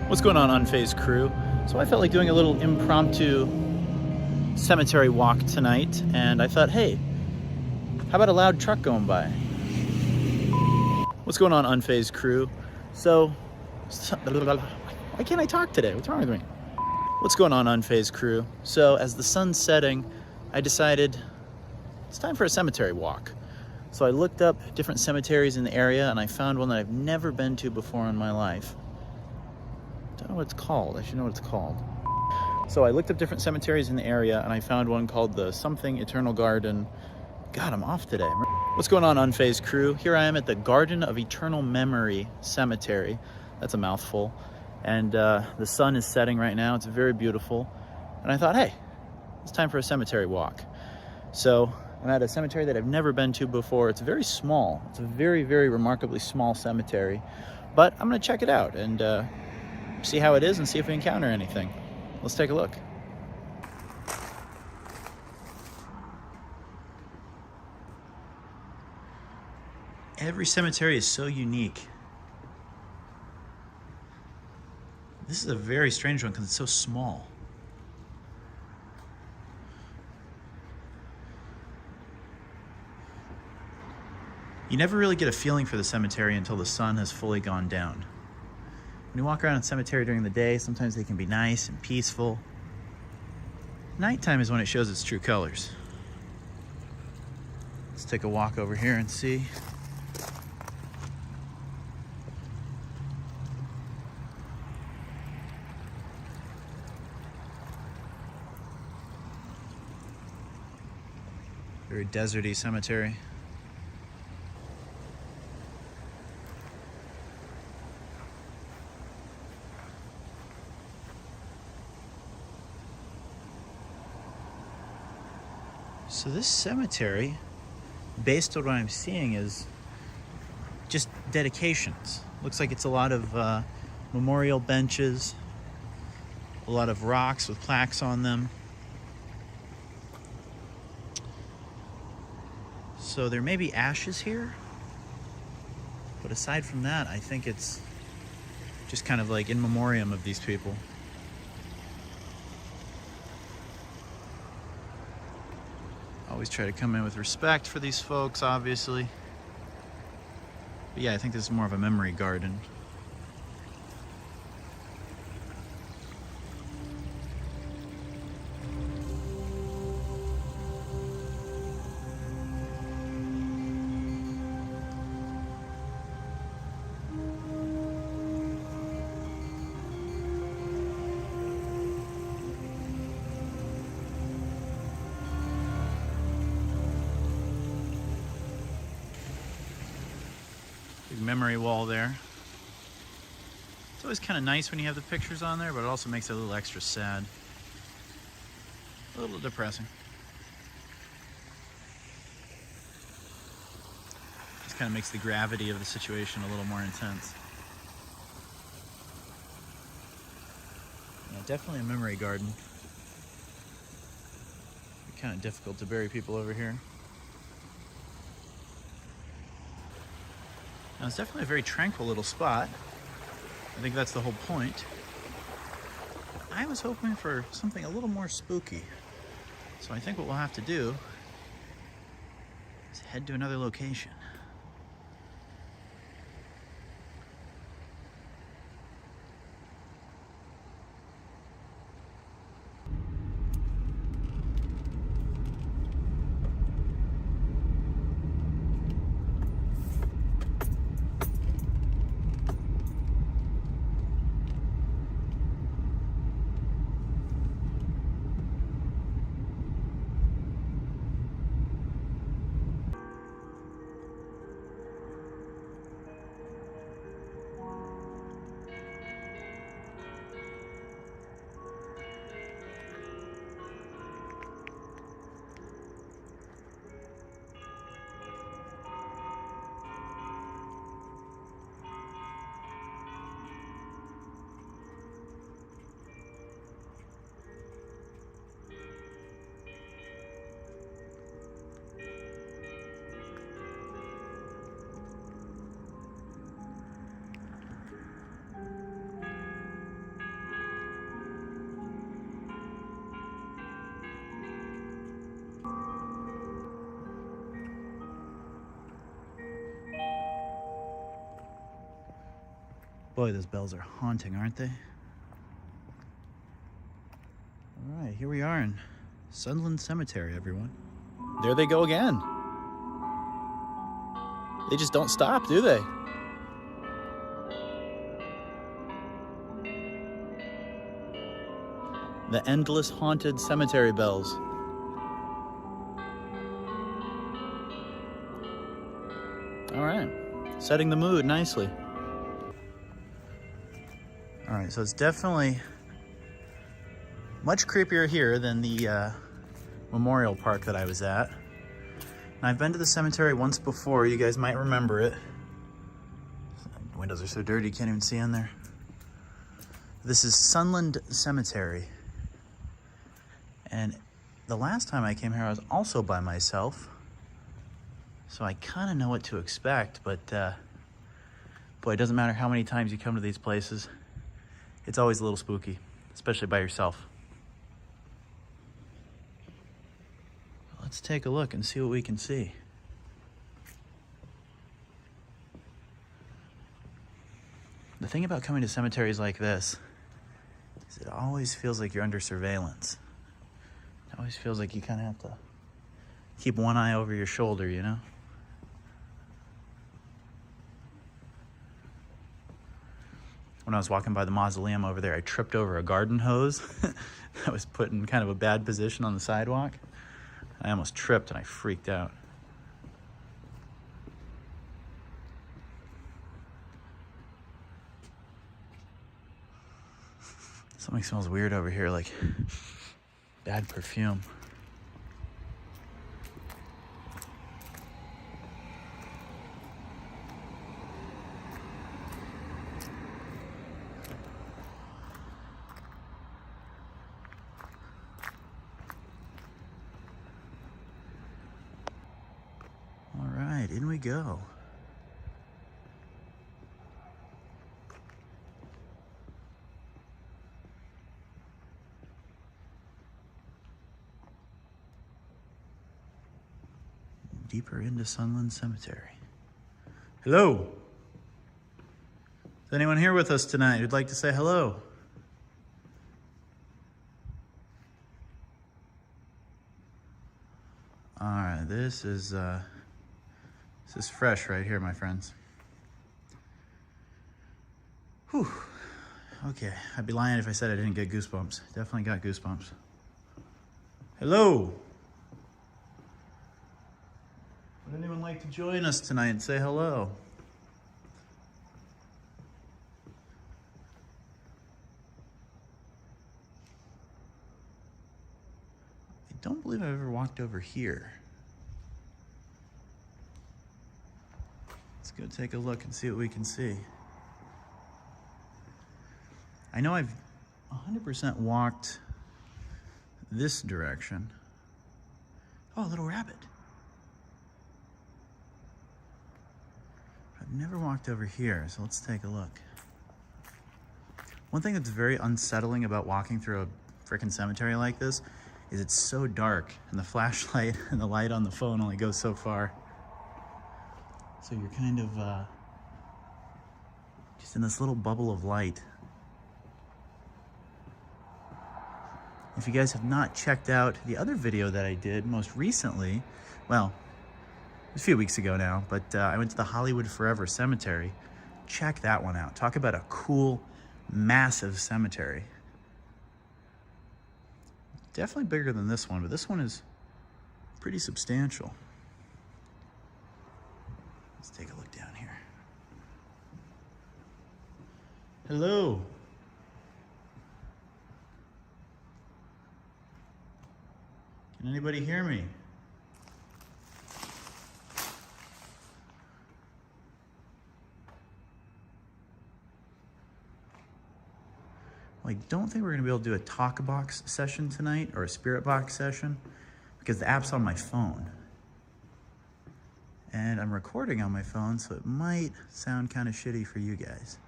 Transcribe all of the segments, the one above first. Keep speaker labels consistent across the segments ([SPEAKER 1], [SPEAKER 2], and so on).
[SPEAKER 1] What's going on, Unfazed crew? So I felt like doing a little impromptu cemetery walk tonight, and I thought, hey, how about a loud truck going by? What's going on, Unfazed crew? So, why can't I talk today? What's wrong with me? What's going on, Unfazed crew? So as the sun's setting, I decided it's time for a cemetery walk. So I looked up different cemeteries in the area, and I found one that I've never been to before in my life. Don't know what it's called. I should know what it's called. So I looked up different cemeteries in the area, and I found one called the something Eternal Garden. God, I'm off today. What's going on, Unfazed crew? Here I am at the Garden of Eternal Memory Cemetery. That's a mouthful. And the sun is setting right now. It's very beautiful. And I thought, hey, it's time for a cemetery walk. So I'm at a cemetery that I've never been to before. It's very small. It's a very, very remarkably small cemetery. But I'm going to check it out and see how it is and see if we encounter anything. Let's take a look. Every cemetery is so unique. This is a very strange one because it's so small. You never really get a feeling for the cemetery until the sun has fully gone down. When you walk around a cemetery during the day, sometimes they can be nice and peaceful. Nighttime is when it shows its true colors. Let's take a walk over here and see. Very deserty cemetery. So this cemetery, based on what I'm seeing, is just dedications. Looks like it's a lot of memorial benches, a lot of rocks with plaques on them. So there may be ashes here, but aside from that, I think it's just kind of like in memoriam of these people. Always try to come in with respect for these folks, obviously. But yeah, I think this is more of a memory garden. Big memory wall there. It's always kind of nice when you have the pictures on there, but it also makes it a little extra sad. A little depressing. Just kind of makes the gravity of the situation a little more intense. Yeah, definitely a memory garden. Kind of difficult to bury people over here. Now, it's definitely a very tranquil little spot. I think that's the whole point. I was hoping for something a little more spooky. So I think what we'll have to do is head to another location. Boy, those bells are haunting, aren't they? All right, here we are in Sunland Cemetery, everyone. There they go again. They just don't stop, do they? The endless haunted cemetery bells. All right, setting the mood nicely. All right, so it's definitely much creepier here than the memorial park that I was at. And I've been to the cemetery once before. You guys might remember it. The windows are so dirty, you can't even see in there. This is Sunland Cemetery. And the last time I came here, I was also by myself. So I kind of know what to expect, but boy, it doesn't matter how many times you come to these places. It's always a little spooky, especially by yourself. Let's take a look and see what we can see. The thing about coming to cemeteries like this is it always feels like you're under surveillance. It always feels like you kind of have to keep one eye over your shoulder, you know? When I was walking by the mausoleum over there, I tripped over a garden hose that was put in kind of a bad position on the sidewalk. I almost tripped and I freaked out. Something smells weird over here, like bad perfume. All right, in we go. Deeper into Sunland Cemetery. Hello. Is anyone here with us tonight who'd like to say hello? All right, this is fresh right here, my friends. Whew. Okay, I'd be lying if I said I didn't get goosebumps. Definitely got goosebumps. Hello. Would anyone like to join us tonight and say hello? I don't believe I've ever walked over here. Let's go take a look and see what we can see. I know I've 100% walked this direction. Oh, a little rabbit. I've never walked over here, so let's take a look. One thing that's very unsettling about walking through a freaking cemetery like this is it's so dark and the flashlight and the light on the phone only goes so far. So you're kind of just in this little bubble of light. If you guys have not checked out the other video that I did most recently, well, it was a few weeks ago now, but I went to the Hollywood Forever Cemetery. Check that one out. Talk about a cool, massive cemetery. Definitely bigger than this one, but this one is pretty substantial. Let's take a look down here. Hello. Can anybody hear me? Well, I don't think we're gonna be able to do a talk box session tonight or a spirit box session because the app's on my phone. And I'm recording on my phone, so it might sound kind of shitty for you guys.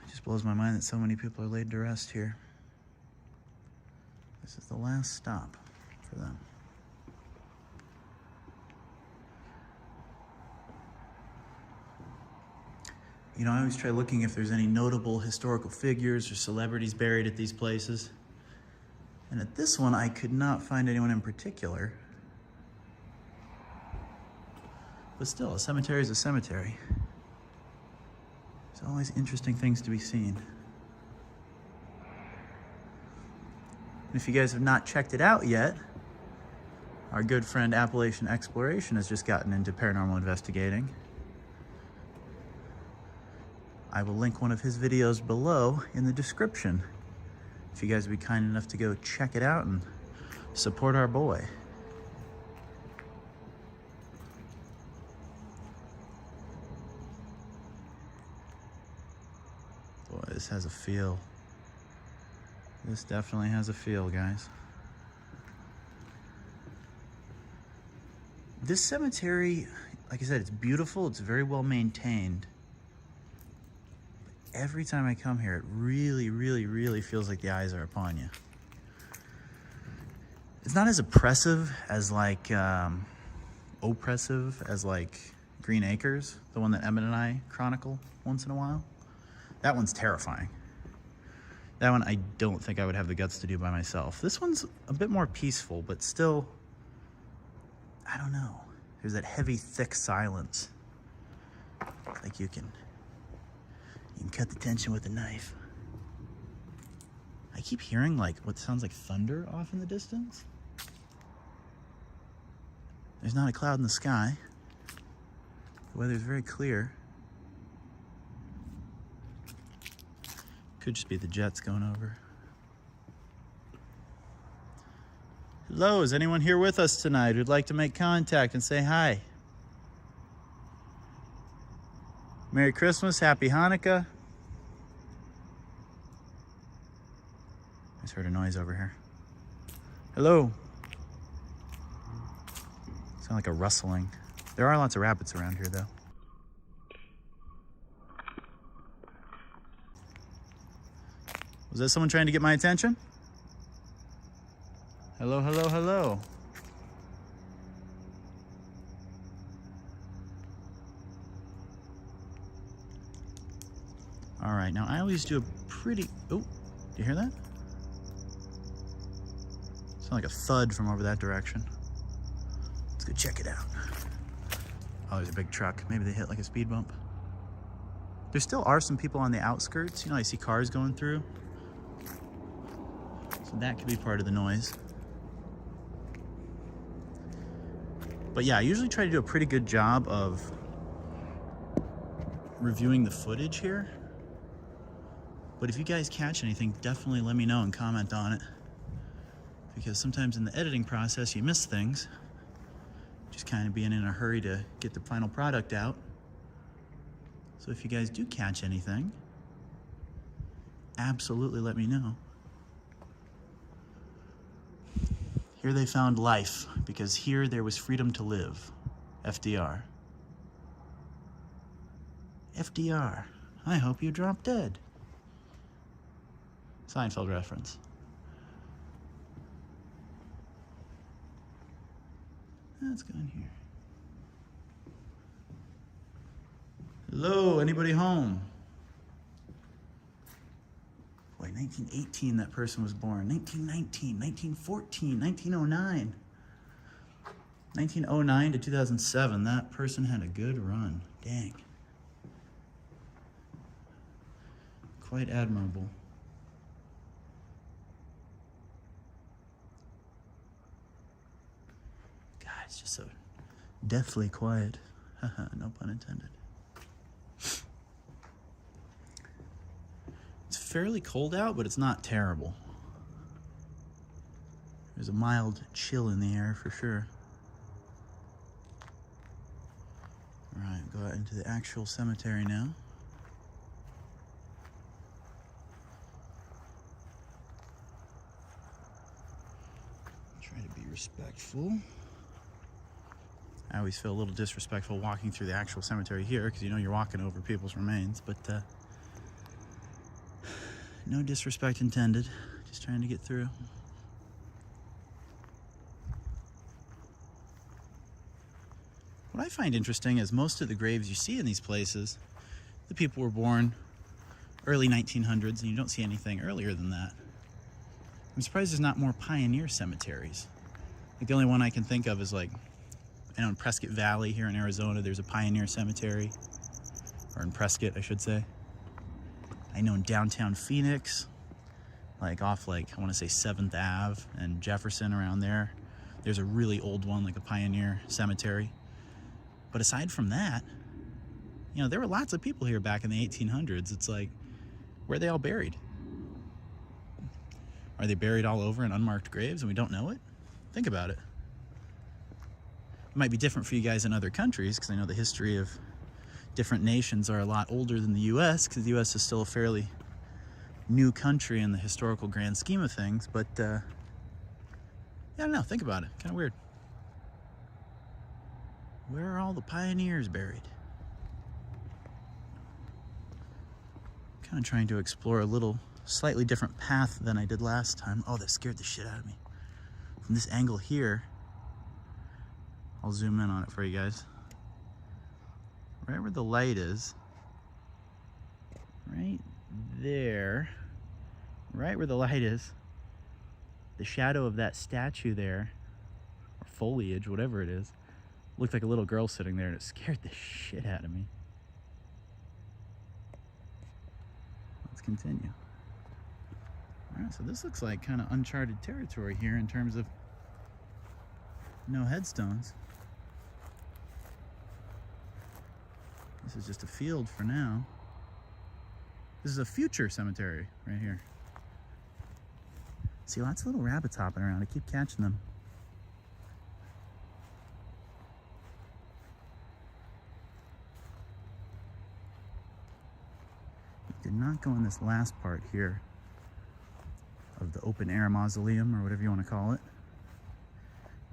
[SPEAKER 1] It just blows my mind that so many people are laid to rest here. This is the last stop for them. You know, I always try looking if there's any notable historical figures or celebrities buried at these places. And at this one, I could not find anyone in particular. But still, a cemetery is a cemetery. There's always interesting things to be seen. And if you guys have not checked it out yet, our good friend Appalachian Exploration has just gotten into paranormal investigating. I will link one of his videos below in the description if you guys would be kind enough to go check it out and support our boy. Boy, this has a feel. This definitely has a feel, guys. This cemetery, like I said, it's beautiful. It's very well maintained. But every time I come here, it really, really, really feels like the eyes are upon you. It's not as oppressive as like, oppressive as like Green Acres, the one that Emmett and I chronicle once in a while. That one's terrifying. That one I don't think I would have the guts to do by myself. This one's a bit more peaceful, but still, I don't know. There's that heavy, thick silence. Like you can cut the tension with a knife. I keep hearing like what sounds like thunder off in the distance. There's not a cloud in the sky. The weather's very clear. Could just be the jets going over. Hello, is anyone here with us tonight who'd like to make contact and say hi? Merry Christmas, Happy Hanukkah. I just heard a noise over here. Hello. Sound like a rustling. There are lots of rabbits around here though. Was that someone trying to get my attention? Hello, hello, hello. All right, now I always do a pretty, oh, do you hear that? Sound like a thud from over that direction. Let's go check it out. Oh, there's a big truck. Maybe they hit like a speed bump. There still are some people on the outskirts. You know, I see cars going through. So that could be part of the noise. But yeah, I usually try to do a pretty good job of reviewing the footage here. But if you guys catch anything, definitely let me know and comment on it. Because sometimes in the editing process, you miss things. Just kind of being in a hurry to get the final product out. So if you guys do catch anything, absolutely let me know. Here they found life, because here there was freedom to live. FDR. FDR, I hope you drop dead. Seinfeld reference. Let's go in here. Hello, anybody home? Boy, 1918 that person was born. 1919, 1914, 1909. 1909 to 2007, that person had a good run. Dang. Quite admirable. God, it's just so deathly quiet. Haha, no pun intended. It's fairly cold out, but it's not terrible. There's a mild chill in the air for sure. All right, go out into the actual cemetery now. Try to be respectful. I always feel a little disrespectful walking through the actual cemetery here because you know you're walking over people's remains, but no disrespect intended, just trying to get through. What I find interesting is most of the graves you see in these places, the people were born early 1900s, and you don't see anything earlier than that. I'm surprised there's not more pioneer cemeteries. Like the only one I can think of is like, I know in Prescott Valley here in Arizona, there's a pioneer cemetery, or in Prescott, I should say. I know in downtown Phoenix, like off like, I want to say 7th Ave and Jefferson around there, there's a really old one, like a pioneer cemetery. But aside from that, you know, there were lots of people here back in the 1800s. It's like, where are they all buried? Are they buried all over in unmarked graves and we don't know it? Think about it. It might be different for you guys in other countries, because I know the history of different nations are a lot older than the US, because the US is still a fairly new country in the historical grand scheme of things. But yeah, I don't know, think about it, kind of weird. Where are all the pioneers buried? Kind of trying to explore a little slightly different path than I did last time. Oh, that scared the shit out of me. From this angle here, I'll zoom in on it for you guys. Right where the light is, right there, right where the light is, the shadow of that statue there, or foliage, whatever it is, looked like a little girl sitting there, and it scared the shit out of me. Let's continue. All right, so this looks like kind of uncharted territory here in terms of no headstones. This is just a field for now. This is a future cemetery right here. See lots of little rabbits hopping around. I keep catching them. We did not go in this last part here of the open air mausoleum, or whatever you want to call it.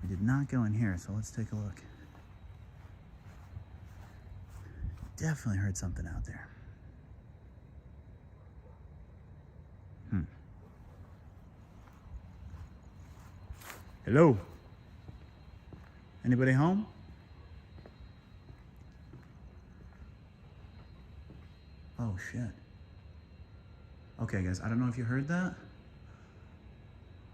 [SPEAKER 1] We did not go in here, so let's take a look. Definitely heard something out there. Hello? Anybody home? Oh shit. Okay guys, I don't know if you heard that.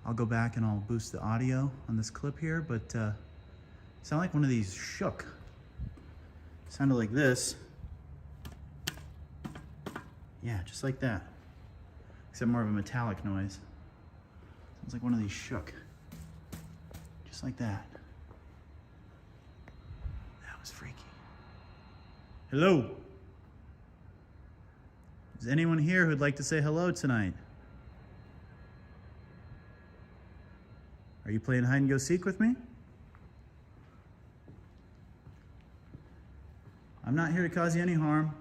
[SPEAKER 1] I'll go back and I'll boost the audio on this clip here, but sounded like one of these shook. Sounded like this. Yeah, just like that. Except more of a metallic noise. Sounds like one of these shook. Just like that. That was freaky. Hello? Is anyone here who'd like to say hello tonight? Are you playing hide and go seek with me? I'm not here to cause you any harm.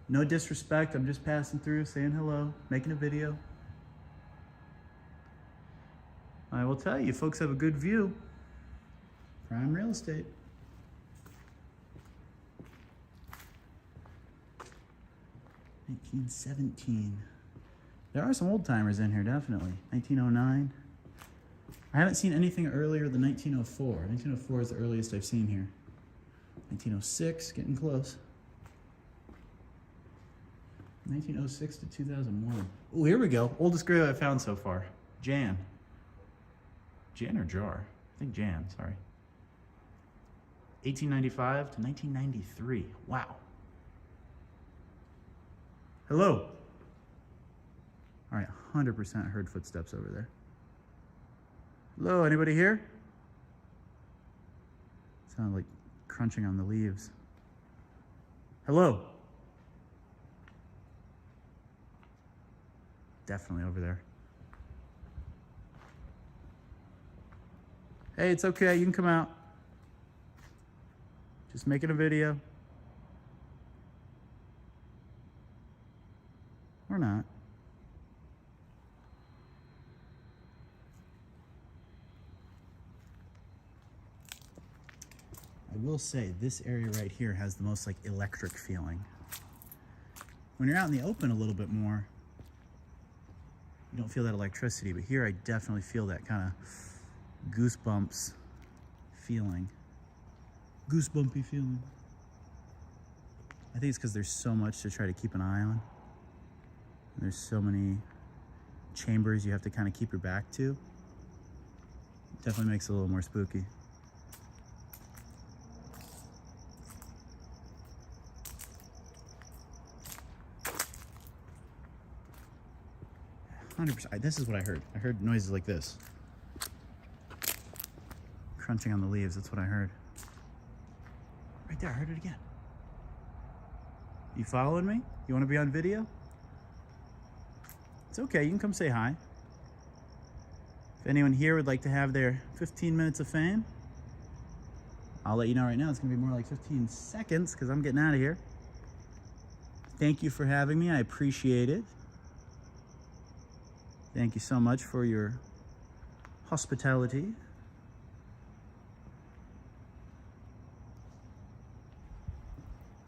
[SPEAKER 1] No disrespect, I'm just passing through, saying hello, making a video. I will tell you, folks have a good view. Prime real estate. $1917. There are some old timers in here, definitely. 1909. I haven't seen anything earlier than 1904. 1904 is the earliest I've seen here. 1906, getting close. 1906 to 2001. Oh, here we go. Oldest grave I've found so far. Jan. Jan or Jar? I think Jan, sorry. 1895 to 1993. Wow. Hello. All right, 100% heard footsteps over there. Hello, anybody here? Sounded like crunching on the leaves. Hello. Definitely over there. Hey, it's okay, you can come out. Just making a video. Or not. I will say this area right here has the most like electric feeling. When you're out in the open a little bit more, you don't feel that electricity, but here I definitely feel that kind of goosebumps feeling. Goosebumpy feeling. I think it's because there's so much to try to keep an eye on. There's so many chambers you have to kind of keep your back to. Definitely makes it a little more spooky. This is what I heard. I heard noises like this. Crunching on the leaves, that's what I heard. Right there, I heard it again. You following me? You want to be on video? It's okay, you can come say hi. If anyone here would like to have their 15 minutes of fame, I'll let you know right now. It's going to be more like 15 seconds because I'm getting out of here. Thank you for having me. I appreciate it. Thank you so much for your hospitality.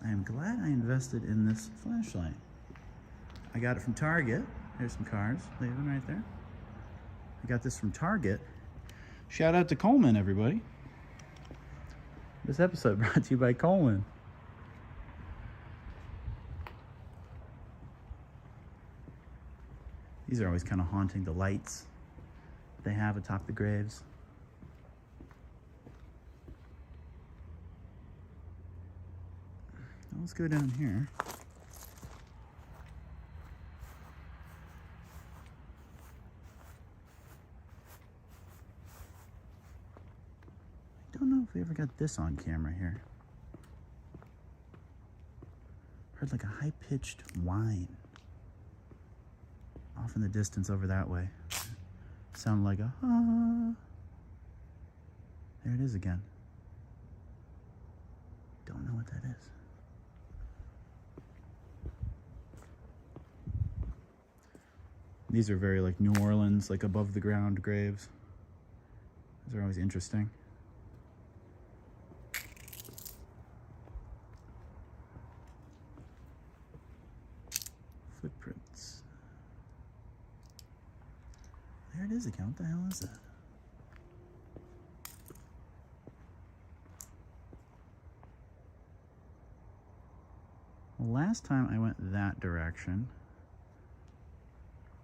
[SPEAKER 1] I am glad I invested in this flashlight. I got it from Target. There's some cars leaving right there. I got this from Target. Shout out to Coleman, everybody. This episode brought to you by Coleman. These are always kind of haunting, the lights they have atop the graves. Now let's go down here. I don't know if we ever got this on camera here. Heard like a high-pitched whine off in the distance over that way. Sound like a ah. There it is again. Don't know what that is. These are very like New Orleans, like above the ground graves. Those are always interesting. Footprints. There it is again. What the hell is that? Well, last time I went that direction.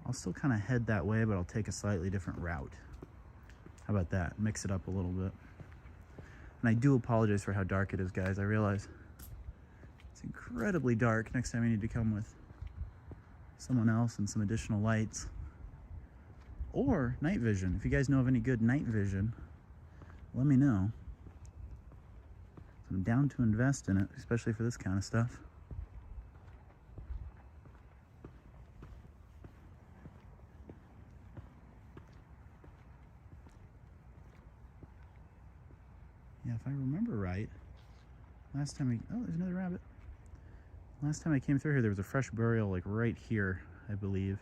[SPEAKER 1] I'll still kind of head that way, but I'll take a slightly different route. How about that? Mix it up a little bit. And I do apologize for how dark it is, guys. I realize it's incredibly dark. Next time I need to come with someone else and some additional lights. Or night vision. If you guys know of any good night vision, let me know. I'm down to invest in it, especially for this kind of stuff. Yeah, if I remember right, last time oh, there's another rabbit. Last time I came through here, there was a fresh burial like right here, I believe.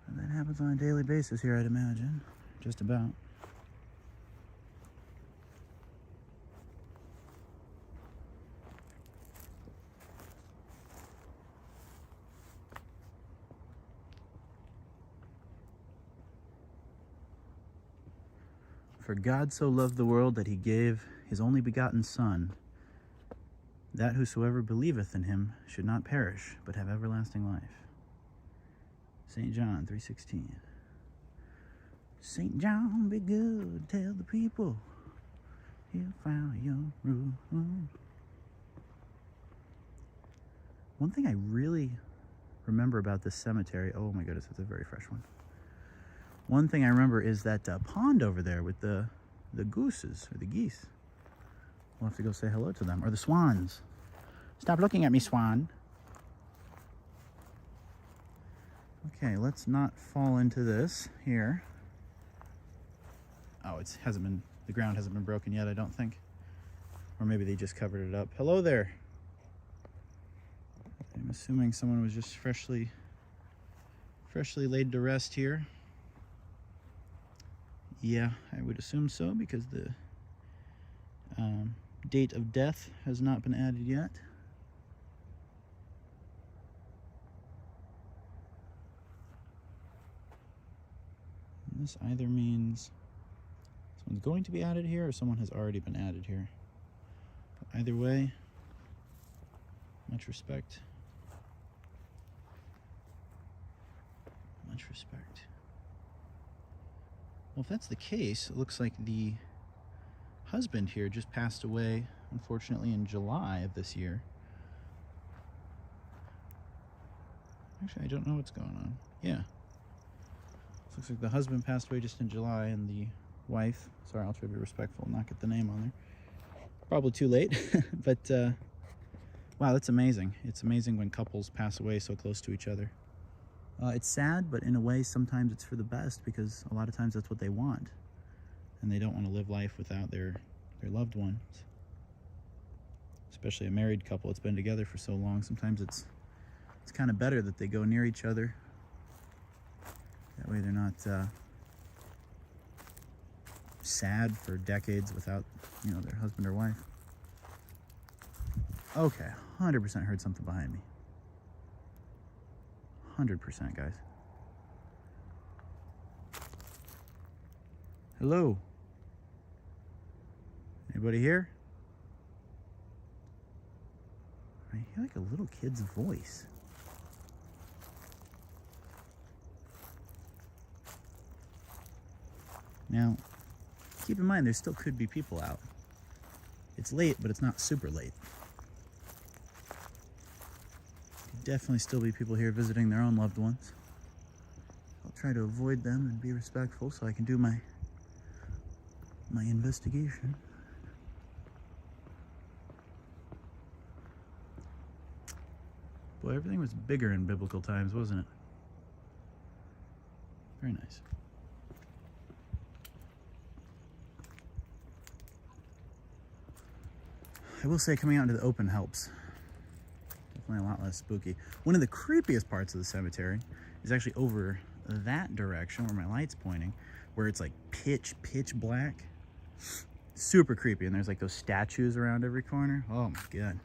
[SPEAKER 1] And that happens on a daily basis here, I'd imagine. Just about. For God so loved the world that he gave his only begotten Son, that whosoever believeth in him should not perish, but have everlasting life. St. John 3:16. St. John, be good, tell the people, he'll follow your rule. One thing I really remember about this cemetery, oh my goodness, it's a very fresh one. One thing I remember is that pond over there with the gooses, or the geese. We'll have to go say hello to them. Or the swans. Stop looking at me, swan. Okay, let's not fall into this here. Oh, the ground hasn't been broken yet, I don't think. Or maybe they just covered it up. Hello there. I'm assuming someone was just freshly laid to rest here. Yeah, I would assume so, because the date of death has not been added yet. And this either means someone's going to be added here or someone has already been added here. Either way, much respect. Much respect. Well, if that's the case, it looks like the husband here just passed away, unfortunately, in July of this year. Actually, I don't know what's going on. Yeah. Looks like the husband passed away just in July, and the wife, sorry, I'll try to be respectful and not get the name on there. Probably too late, but wow, that's amazing. It's amazing when couples pass away so close to each other. It's sad, but in a way, sometimes it's for the best, because a lot of times that's what they want, and they don't want to live life without their loved ones. Especially a married couple that's been together for so long. Sometimes it's kind of better that they go near each other. That way they're not sad for decades without, their husband or wife. Okay, 100% heard something behind me. 100%, guys. Hello? Anybody here? I hear like a little kid's voice. Now, keep in mind, there still could be people out. It's late, but it's not super late. Could definitely still be people here visiting their own loved ones. I'll try to avoid them and be respectful so I can do my investigation. Boy, everything was bigger in biblical times, wasn't it? Very nice. I will say coming out into the open helps. Definitely a lot less spooky. One of the creepiest parts of the cemetery is actually over that direction where my light's pointing, where it's like pitch black. Super creepy, and there's like those statues around every corner. Oh my God.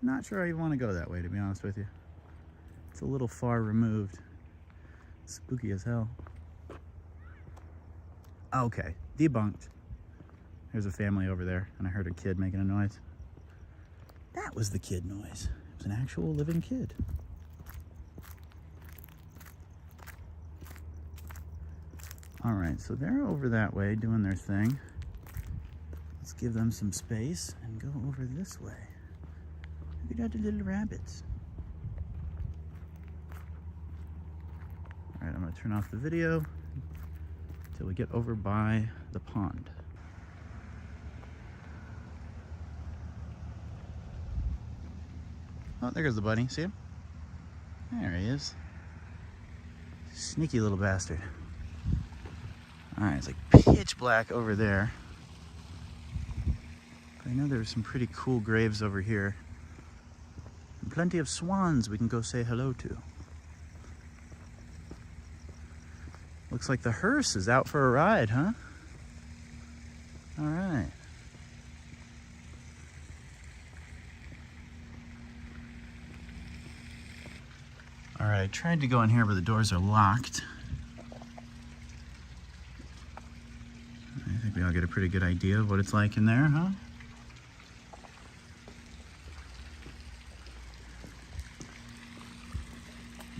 [SPEAKER 1] Not sure I even want to go that way, to be honest with you. It's a little far removed. Spooky as hell. Okay, debunked. There's a family over there, and I heard a kid making a noise. That was the kid noise. It was an actual living kid. All right, so they're over that way doing their thing. Let's give them some space and go over this way. Look at the little rabbits. All right, I'm gonna turn off the video until we get over by the pond. Oh, there goes the bunny. See him? There he is. Sneaky little bastard. All right, it's like pitch black over there. But I know there's some pretty cool graves over here. And plenty of swans we can go say hello to. Looks like the hearse is out for a ride, huh? All right. All right, I tried to go in here, but the doors are locked. I think we all get a pretty good idea of what it's like in there, huh?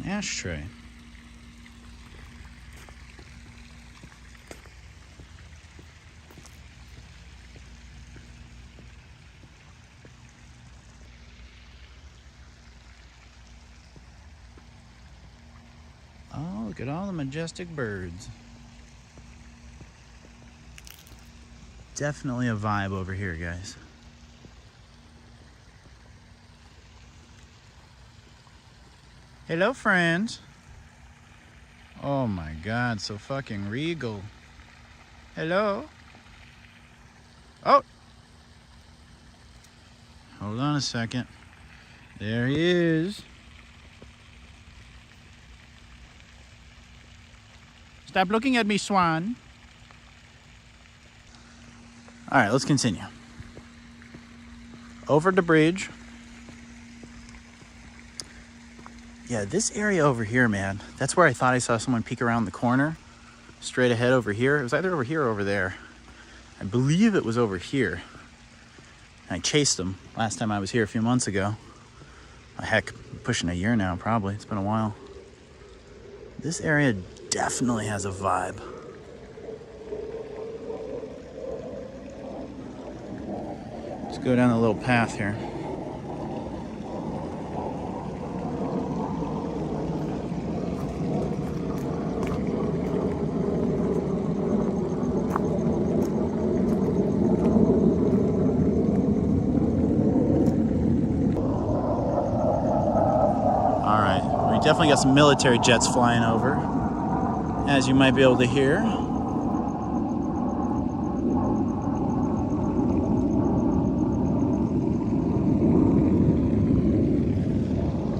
[SPEAKER 1] An ashtray. Oh, look at all the majestic birds. Definitely a vibe over here, guys. Hello, friends. Oh my God, so fucking regal. Hello. Oh. Hold on a second. There he is. Stop looking at me, Swan. All right, let's continue. Over the bridge. Yeah, this area over here, man, that's where I thought I saw someone peek around the corner. Straight ahead over here. It was either over here or over there. I believe it was over here. I chased them last time I was here a few months ago. Heck, pushing a year now, probably. It's been a while. This area definitely has a vibe. Let's go down the little path here. Definitely got some military jets flying over, as you might be able to hear.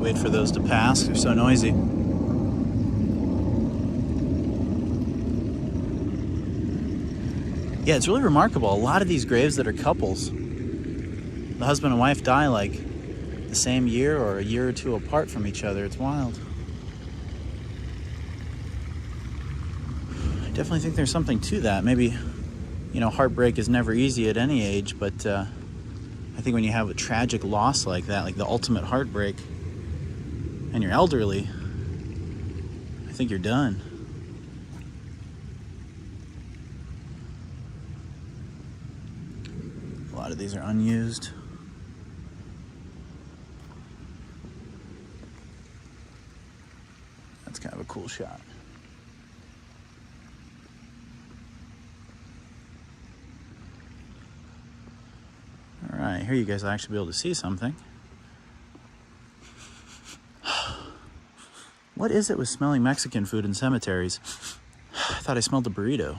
[SPEAKER 1] Wait for those to pass, they're so noisy. Yeah, it's really remarkable. A lot of these graves that are couples, the husband and wife die like the same year or a year or two apart from each other. It's wild. I definitely think there's something to that. Maybe, you know, heartbreak is never easy at any age, but I think when you have a tragic loss like that, like the ultimate heartbreak, and you're elderly, I think you're done. A lot of these are unused. That's kind of a cool shot. All right, here you guys will actually be able to see something. What is it with smelling Mexican food in cemeteries? I thought I smelled a burrito.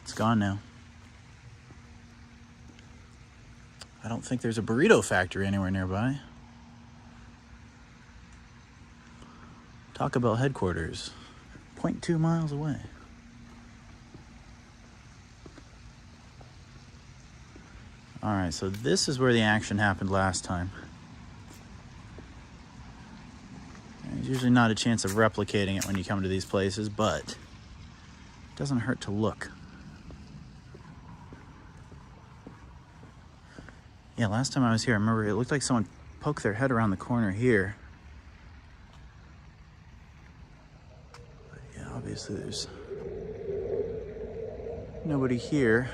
[SPEAKER 1] It's gone now. I don't think there's a burrito factory anywhere nearby. Taco Bell headquarters, 0.2 miles away. All right, so this is where the action happened last time. There's usually not a chance of replicating it when you come to these places, but it doesn't hurt to look. Yeah, last time I was here, I remember it looked like someone poked their head around the corner here. But yeah, obviously there's nobody here,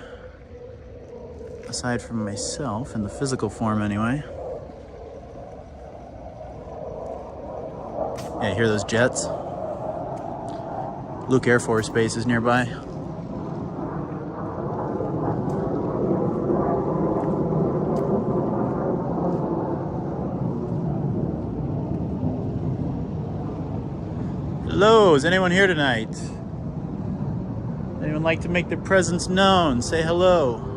[SPEAKER 1] aside from myself, in the physical form anyway. Yeah, you hear those jets? Luke Air Force Base is nearby. Hello, is anyone here tonight? Anyone like to make their presence known? Say hello.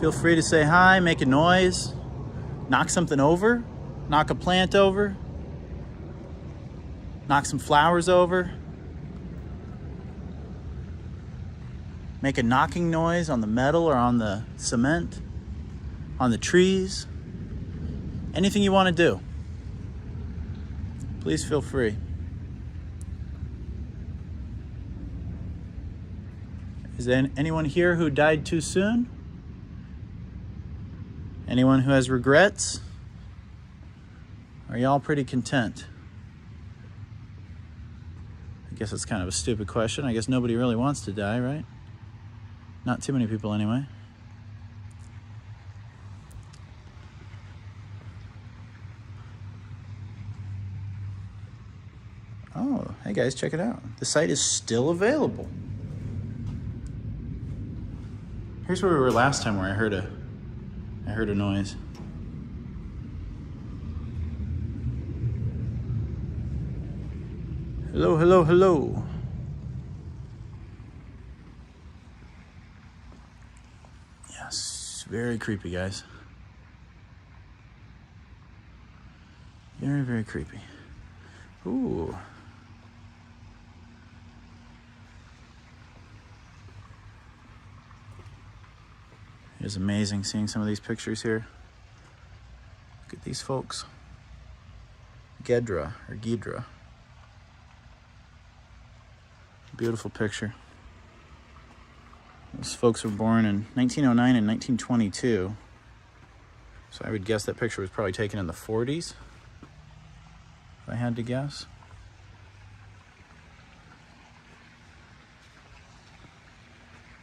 [SPEAKER 1] Feel free to say hi, make a noise, knock something over, knock a plant over, knock some flowers over, make a knocking noise on the metal or on the cement, on the trees, anything you want to do. Please feel free. Is there anyone here who died too soon? Anyone who has regrets? Are y'all pretty content? I guess it's kind of a stupid question. I guess nobody really wants to die, right? Not too many people anyway. Oh, hey guys, check it out. The site is still available. Here's where we were last time, where I heard a noise. Hello, hello, hello. Yes, very creepy, guys. Very, very creepy. Ooh. It is amazing seeing some of these pictures here. Look at these folks. Gedra or Ghidra. Beautiful picture. Those folks were born in 1909 and 1922. So I would guess that picture was probably taken in the 40s, if I had to guess.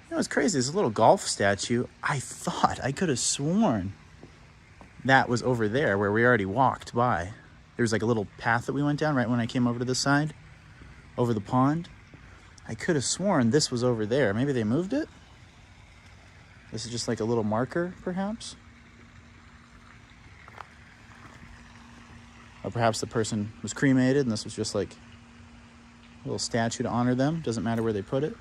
[SPEAKER 1] You know, it's crazy, this little golf statue, I could have sworn that was over there where we already walked by. There was like a little path that we went down right when I came over to this side, over the pond. I could have sworn this was over there. Maybe they moved it? This is just like a little marker, perhaps? Or perhaps the person was cremated and this was just like a little statue to honor them. Doesn't matter where they put it.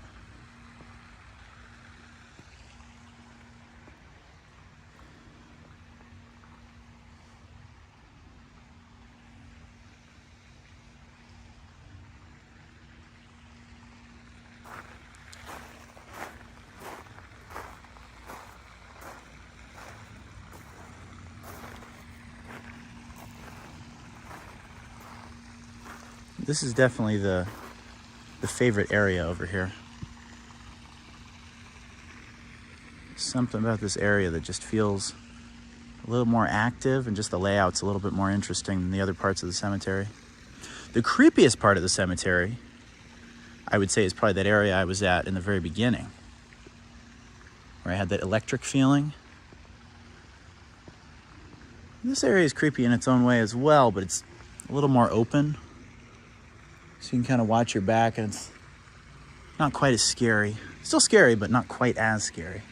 [SPEAKER 1] This is definitely the favorite area over here. Something about this area that just feels a little more active, and just the layout's a little bit more interesting than the other parts of the cemetery. The creepiest part of the cemetery, I would say, is probably that area I was at in the very beginning, where I had that electric feeling. This area is creepy in its own way as well, but it's a little more open. So you can kind of watch your back, and it's not quite as scary. Still scary, but not quite as scary.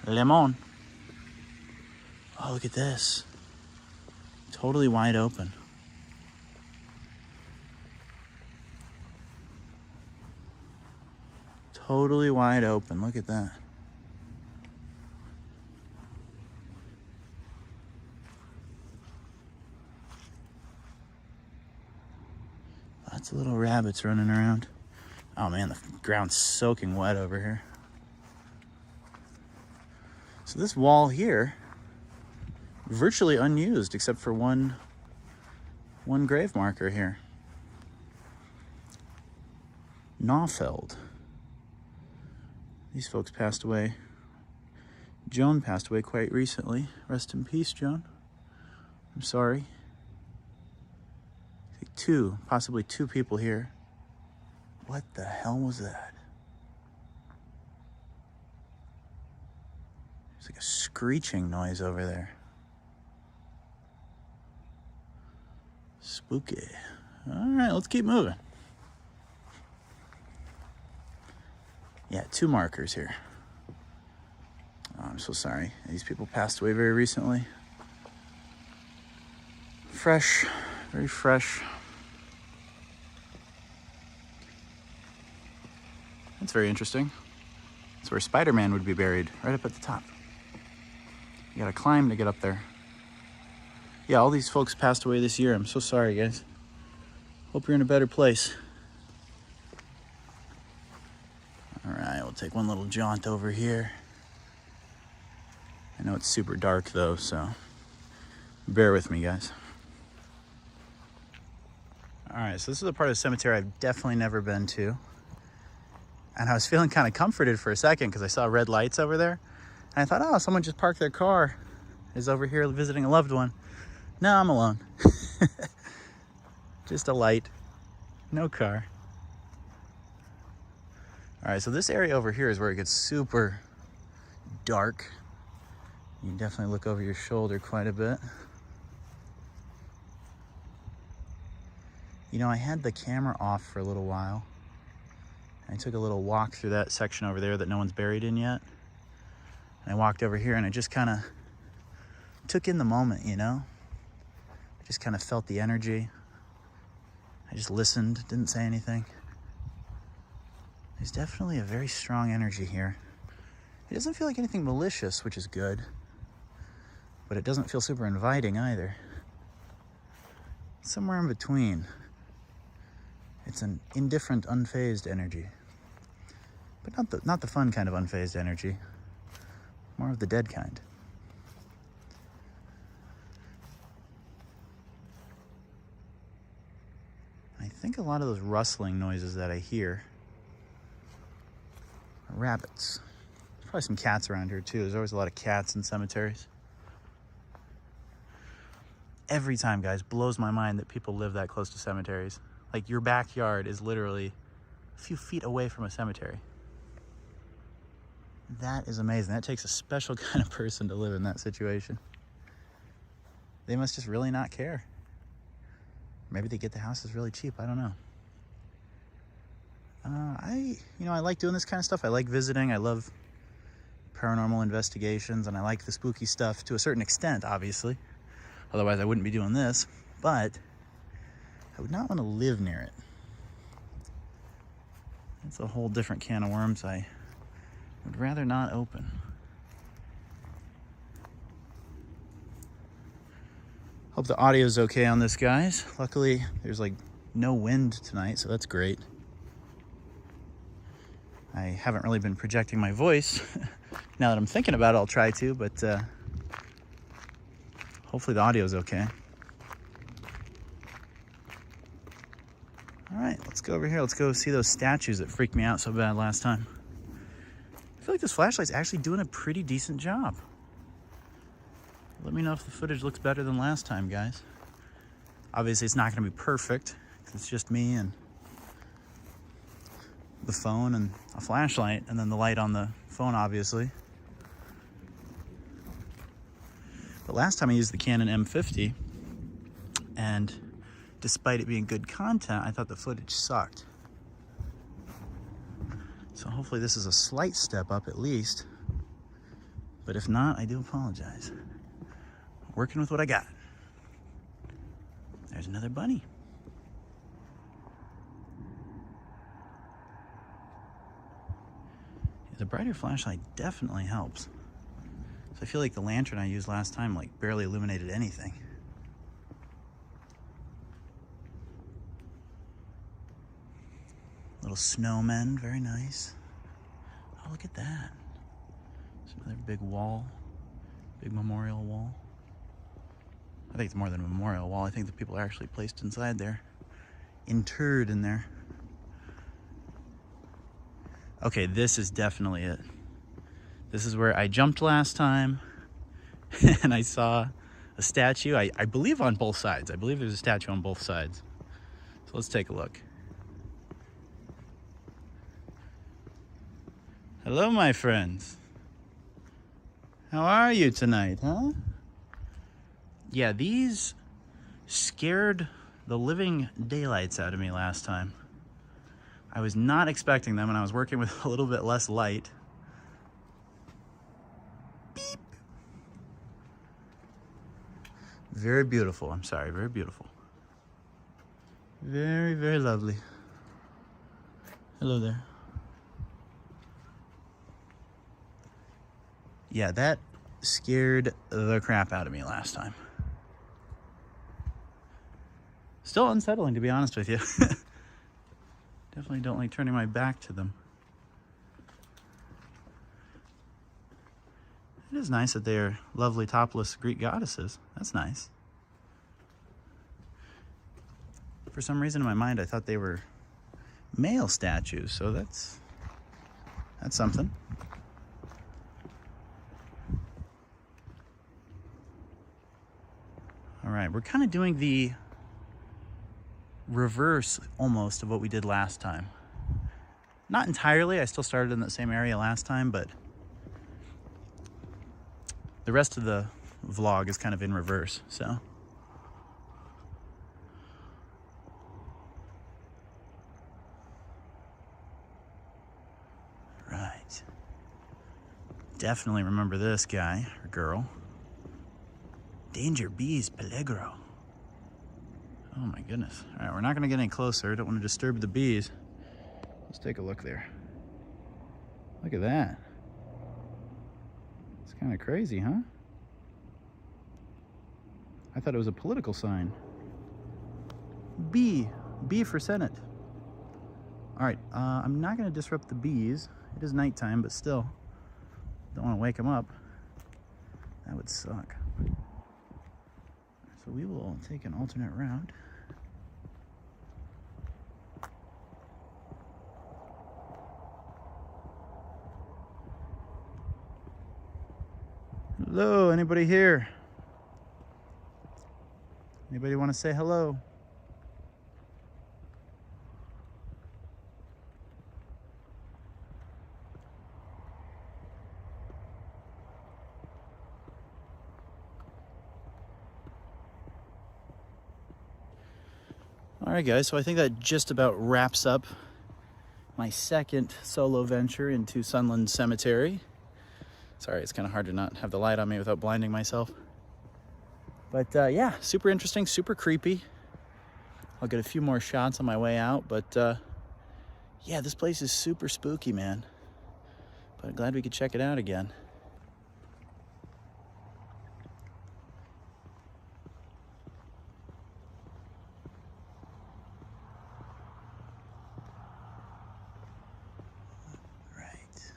[SPEAKER 1] Lemon. Oh, look at this. Totally wide open. Totally wide open. Look at that. Lots of little rabbits running around. Oh man, the ground's soaking wet over here. So this wall here, virtually unused except for one grave marker here. UNFAZED. These folks passed away. Joan passed away quite recently. Rest in peace, Joan. I'm sorry. Possibly two people here. What the hell was that? There's like a screeching noise over there. Spooky. All right, let's keep moving. Yeah, 2 markers here. Oh, I'm so sorry. These people passed away very recently. Fresh, very fresh. That's very interesting. That's where Spider-Man would be buried, right up at the top. You gotta climb to get up there. Yeah, all these folks passed away this year. I'm so sorry, guys. Hope you're in a better place. All right, we'll take one little jaunt over here. I know it's super dark though, so bear with me, guys. All right, so this is a part of the cemetery I've definitely never been to. And I was feeling kind of comforted for a second because I saw red lights over there. And I thought, oh, someone just parked their car, is over here visiting a loved one. No, I'm alone. Just a light, no car. All right, so this area over here is where it gets super dark. You can definitely look over your shoulder quite a bit. You know, I had the camera off for a little while. I took a little walk through that section over there that no one's buried in yet. And I walked over here and I just kind of took in the moment, you know? I just kind of felt the energy. I just listened, didn't say anything. There's definitely a very strong energy here. It doesn't feel like anything malicious, which is good. But it doesn't feel super inviting either. Somewhere in between. It's an indifferent, unfazed energy. But not the fun kind of unfazed energy. More of the dead kind. think a lot of those rustling noises that I hear are rabbits. There's probably some cats around here too. There's always a lot of cats in cemeteries. Every time, guys, blows my mind that people live that close to cemeteries. Like, your backyard is literally a few feet away from a cemetery. That is amazing. That takes a special kind of person to live in that situation. They must just really not care. Maybe they get the houses really cheap. I don't know. I like doing this kind of stuff. I like visiting. I love paranormal investigations, and I like the spooky stuff to a certain extent, obviously. Otherwise, I wouldn't be doing this. But I would not want to live near it. That's a whole different can of worms I would rather not open. Hope the audio's okay on this, guys. Luckily, there's like no wind tonight, so that's great. I haven't really been projecting my voice. Now that I'm thinking about it, I'll try to, but hopefully the audio's okay. All right, let's go over here. Let's go see those statues that freaked me out so bad last time. I feel like this flashlight's actually doing a pretty decent job. Let me know if the footage looks better than last time, guys. Obviously, it's not going to be perfect, because it's just me and the phone and a flashlight, and then the light on the phone, obviously. But last time I used the Canon M50, and despite it being good content, I thought the footage sucked. So hopefully this is a slight step up at least. But if not, I do apologize. Working with what I got. There's another bunny. The brighter flashlight definitely helps. So I feel like the lantern I used last time like barely illuminated anything. Little snowmen, very nice. Oh, look at that. There's another big wall, big memorial wall. I think it's more than a memorial wall. I think the people are actually placed inside there, interred in there. Okay, this is definitely it. This is where I jumped last time, and I saw a statue, I believe on both sides. I believe there's a statue on both sides. So let's take a look. Hello, my friends. How are you tonight, huh? Yeah, these scared the living daylights out of me last time. I was not expecting them, and I was working with a little bit less light. Beep. Very beautiful. I'm sorry, very beautiful. Very, very lovely. Hello there. Yeah, that scared the crap out of me last time. Still unsettling, to be honest with you. Definitely don't like turning my back to them. It is nice that they are lovely topless Greek goddesses. That's nice. For some reason in my mind, I thought they were male statues, so that's something. All right, we're kind of doing the reverse almost of what we did last time. Not entirely, I still started in that same area last time, but the rest of the vlog is kind of in reverse, so. Right. Definitely remember this guy or girl. Danger bees, peligro. Oh my goodness. All right, we're not gonna get any closer. Don't want to disturb the bees. Let's take a look there. Look at that. It's kind of crazy, huh? I thought it was a political sign. B for Senate. All right, I'm not gonna disrupt the bees. It is nighttime, but still, don't want to wake them up. That would suck. So we will take an alternate route. Hello, anybody here? Anybody want to say hello? All right, guys, so I think that just about wraps up my second solo venture into Sunland Cemetery. Sorry, it's kind of hard to not have the light on me without blinding myself. But yeah, super interesting, super creepy. I'll get a few more shots on my way out, but yeah, this place is super spooky, man. But I'm glad we could check it out again. Right.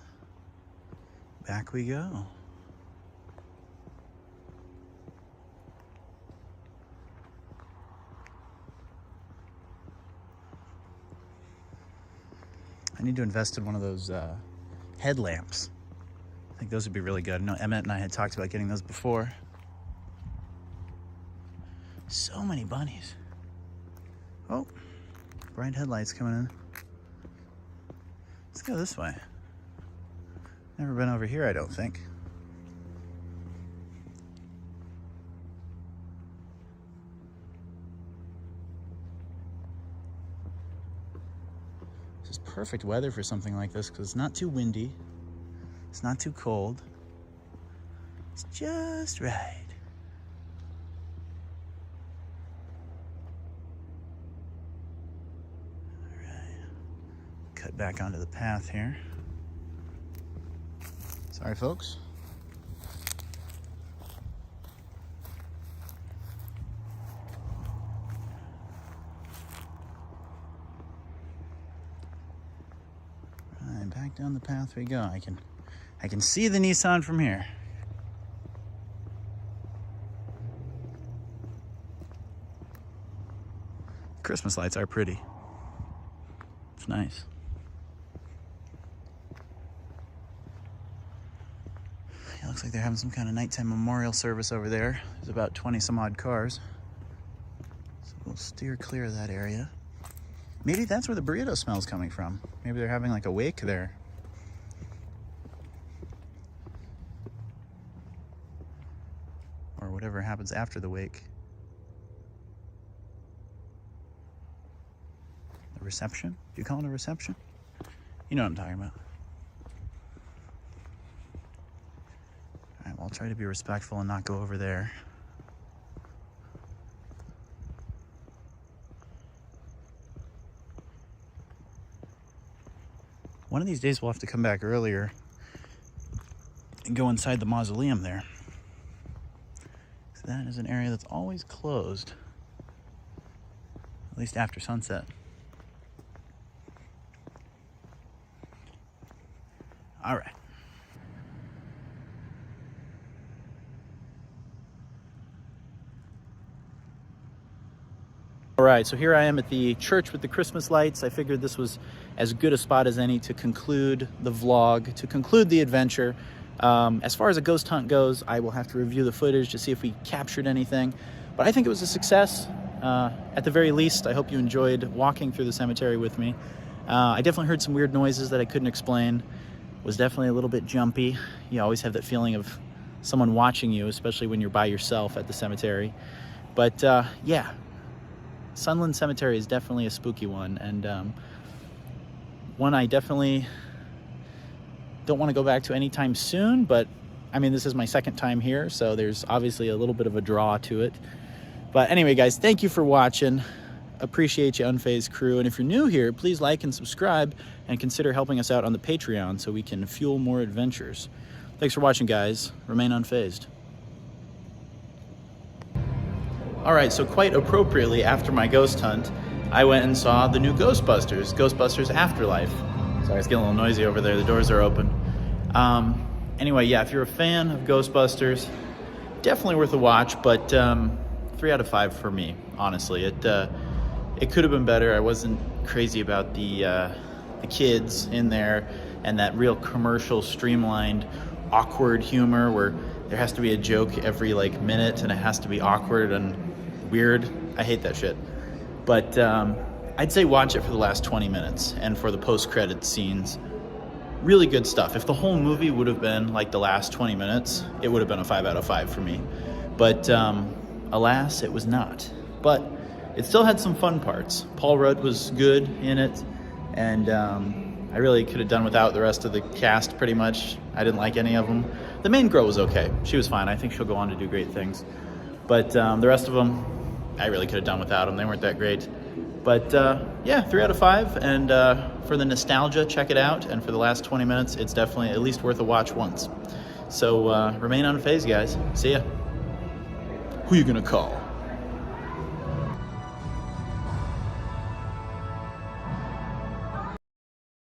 [SPEAKER 1] Back we go. I need to invest in one of those headlamps. I think those would be really good. I know Emmett and I had talked about getting those before. So many bunnies. Oh, bright headlights coming in. Let's go this way. Never been over here, I don't think. This is perfect weather for something like this because it's not too windy. It's not too cold. It's just right. All right. Cut back onto the path here. Sorry, folks. Right, back down the path we go. I can see the Nissan from here. Christmas lights are pretty. It's nice. It looks like they're having some kind of nighttime memorial service over there. There's about 20 some odd cars. So we'll steer clear of that area. Maybe that's where the burrito smell's coming from. Maybe they're having like a wake there. Or whatever happens after the wake. The reception? Do you call it a reception? You know what I'm talking about. All right, well, I'll try to be respectful and not go over there. One of these days we'll have to come back earlier and go inside the mausoleum there. So that is an area that's always closed, at least after sunset. All right. All right, so here I am at the church with the Christmas lights. I figured this was as good a spot as any to conclude the vlog, to conclude the adventure. As far as a ghost hunt goes, I will have to review the footage to see if we captured anything. But I think it was a success. At the very least, I hope you enjoyed walking through the cemetery with me. I definitely heard some weird noises that I couldn't explain. Was definitely a little bit jumpy. You always have that feeling of someone watching you, especially when you're by yourself at the cemetery. But yeah, Sunland Cemetery is definitely a spooky one, and one I definitely don't want to go back to anytime soon, but I mean, this is my second time here, so there's obviously a little bit of a draw to it. But anyway, guys, thank you for watching. Appreciate you, Unfazed crew. And if you're new here, please like and subscribe and consider helping us out on the Patreon so we can fuel more adventures. Thanks for watching, guys. Remain unfazed. All right, so quite appropriately, after my ghost hunt, I went and saw the new Ghostbusters Afterlife. Sorry, it's getting a little noisy over there. The doors are open. Anyway, yeah, if you're a fan of Ghostbusters, definitely worth a watch, but 3 out of 5 for me, honestly. It could have been better. I wasn't crazy about the kids in there and that real commercial, streamlined, awkward humor where there has to be a joke every like minute, and it has to be awkward and weird. I hate that shit. But I'd say watch it for the last 20 minutes and for the post-credit scenes. Really good stuff. If the whole movie would have been like the last 20 minutes, it would have been a 5 out of 5 for me. But alas, it was not. But it still had some fun parts. Paul Rudd was good in it, and I really could have done without the rest of the cast pretty much. I didn't like any of them. The main girl was okay. She was fine. I think she'll go on to do great things. But the rest of them, I really could have done without them. They weren't that great. But yeah, 3 out of 5. And for the nostalgia, check it out. And for the last 20 minutes, it's definitely at least worth a watch once. So remain unfazed, guys. See ya. Who you gonna call?